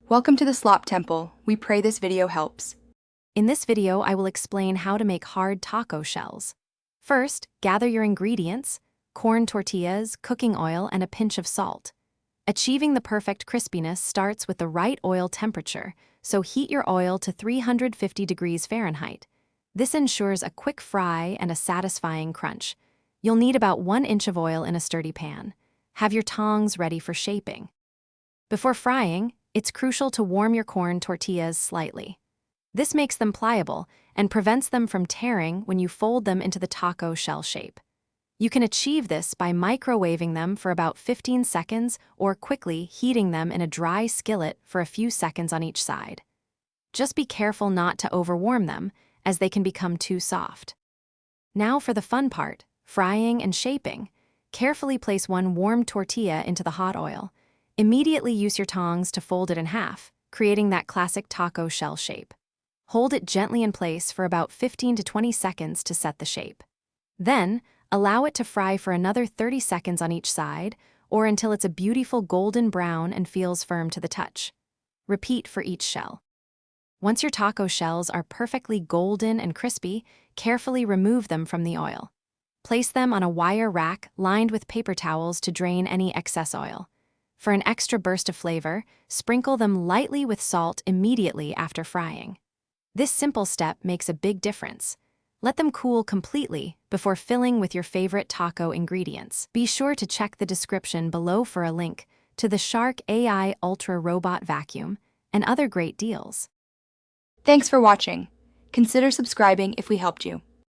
Welcome to the Slop Temple. We pray this video helps. In this video, I will explain how to make hard taco shells. First, gather your ingredients: corn tortillas, cooking oil, and a pinch of salt. Achieving the perfect crispiness starts with the right oil temperature, so heat your oil to 350 degrees Fahrenheit. This ensures a quick fry and a satisfying crunch. You'll need about 1 inch of oil in a sturdy pan. Have your tongs ready for shaping. Before frying, it's crucial to warm your corn tortillas slightly. This makes them pliable and prevents them from tearing when you fold them into the taco shell shape. You can achieve this by microwaving them for about 15 seconds or quickly heating them in a dry skillet for a few seconds on each side. Just be careful not to overwarm them, as they can become too soft. Now for the fun part, frying and shaping. Carefully place 1 warm tortilla into the hot oil. Immediately use your tongs to fold it in half, creating that classic taco shell shape. Hold it gently in place for about 15 to 20 seconds to set the shape. Then, allow it to fry for another 30 seconds on each side, or until it's a beautiful golden brown and feels firm to the touch. Repeat for each shell. Once your taco shells are perfectly golden and crispy, carefully remove them from the oil. Place them on a wire rack lined with paper towels to drain any excess oil. For an extra burst of flavor, sprinkle them lightly with salt immediately after frying. This simple step makes a big difference. Let them cool completely before filling with your favorite taco ingredients. Be sure to check the description below for a link to the Shark AI Ultra Robot Vacuum and other great deals. Thanks for watching. Consider subscribing if we helped you.